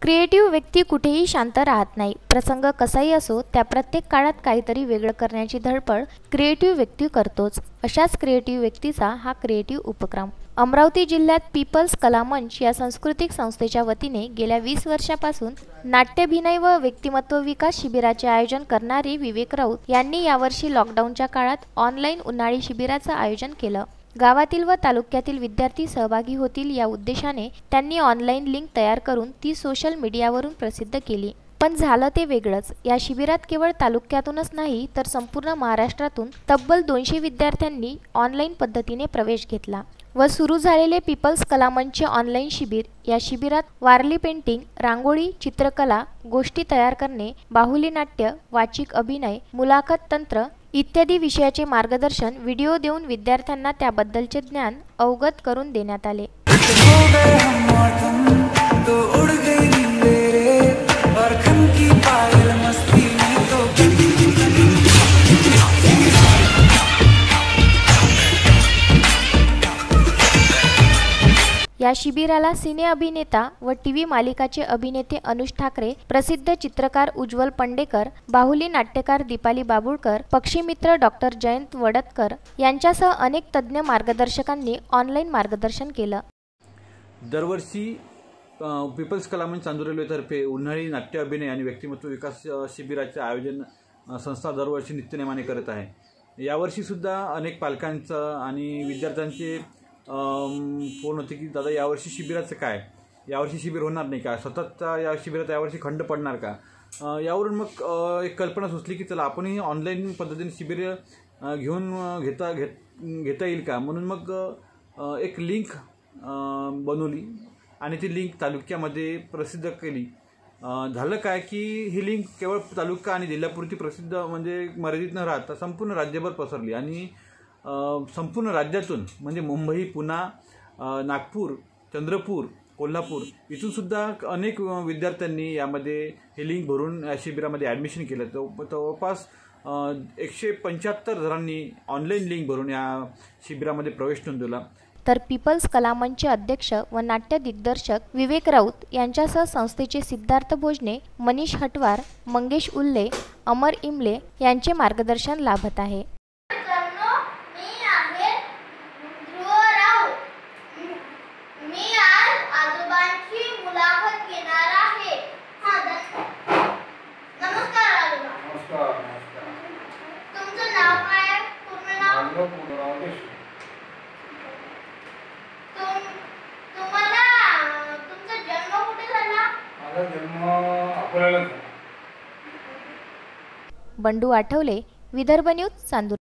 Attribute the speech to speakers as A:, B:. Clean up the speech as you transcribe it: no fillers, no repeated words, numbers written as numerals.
A: Creative व्यक्ती कुठेही शांत राहत नाही। प्रसंग कसाही असो, त्या प्रत्येक काळात काहीतरी वेगळं करण्याची धडपड क्रिएटिव्ह व्यक्ती करतोच। अशाच क्रिएटिव्ह व्यक्तीचा हा क्रिएटिव्ह उपक्रम अमरावती जिल्ह्यात पीपल्स कला मंच या सांस्कृतिक संस्थेच्या वतीने गेल्या 20 वर्षापासून नाट्याभिनय व व्यक्तिमत्व विकास शिबिराचे आयोजन करणारे विवेक राऊत यांनी यावर्षी लॉकडाऊनच्या काळात ऑनलाईन उन्हाळी शिबिराचं आयोजन केलं। गावातील व तालुक्यातील विद्यार्थी सहभागी होतील या उद्देशाने त्यांनी ऑनलाईन लिंक तयार करून ती सोशल मीडियावरून प्रसिद्ध केली। पण झालं ते वेगळंच। या शिबिरात केवळ तालुक्यातूनच नाही तर संपूर्ण महाराष्ट्रातून तब्बल 200 विद्यार्थ्यांनी ऑनलाईन पद्धतीने प्रवेश घेतला व सुरू झालेले पीपल्स कला मंच ऑनलाईन शिबिर या शिबिरात वारली पेंटिंग, रांगोळी, चित्रकला, गोष्टी तयार करणे, बाहुली नाट्य, वाचिक अभिनय, मुलाखत तंत्र इत्यादी विषयाचे मार्गदर्शन व्हिडिओ देऊन विद्यार्थ्यांना त्याबद्दलचे ज्ञान अवगत करून देण्यात आले। या शिबिराला सिने अभिनेता व टीव्ही मालिकाचे अभिनेते अनुज ठाकरे, प्रसिद्ध चित्रकार उज्ज्वल पंडेकर, बाहुली नाट्यकार दीपाली बाबुळकर, पक्षीमित्र डॉक्टर जयंत वडतकर यांच्यासह अनेक तज्ज्ञ मार्गदर्शकांनी ऑनलाईन मार्गदर्शन केलं।
B: दरवर्षी पीपल्स कला मंच चांदुरतर्फे उन्हाळी नाट्य अभिनय आणि व्यक्तिमत्व विकास शिबिराचे आयोजन संस्था दरवर्षी नित्यनेमाने करत आहे। यावर्षी सुद्धा अनेक पालकांचं आणि विद्यार्थ्यांचे फोन होते की दादा यावर्षी शिबिराचं काय, यावर्षी शिबिर होणार नाही का, सततचा या शिबिरात यावर्षी खंड पडणार का। यावरून मग एक कल्पना सुचली की चला आपणही ऑनलाईन पद्धतीने शिबिर घेता येईल का। म्हणून मग एक लिंक बनवली आणि ती लिंक तालुक्यामध्ये प्रसिद्ध केली। झालं काय की ही लिंक केवळ तालुका आणि जिल्ह्यापुरती प्रसिद्ध म्हणजे मर्यादित न राहता संपूर्ण राज्यभर पसरली आणि संपूर्ण राज्यातून म्हणजे मुंबई, पुणे, नागपूर, चंद्रपूर, कोल्हापूर इथून सुद्धा अनेक विद्यार्थ्यांनी यामध्ये हे लिंक भरून या शिबिरामध्ये ॲडमिशन केलं। जवळपास 175 जणांनी ऑनलाईन लिंक भरून या शिबिरामध्ये प्रवेश नोंदवला।
A: तर पीपल्स कला मंचचे अध्यक्ष व नाट्य दिग्दर्शक विवेक राऊत यांच्यासह संस्थेचे सिद्धार्थ भोजने, मनीष हटवार, मंगेश उल्ले, अमर इमले यांचे मार्गदर्शन लाभत आहे। बंडू आठवले, विदर्भ न्यूज, चांदूर।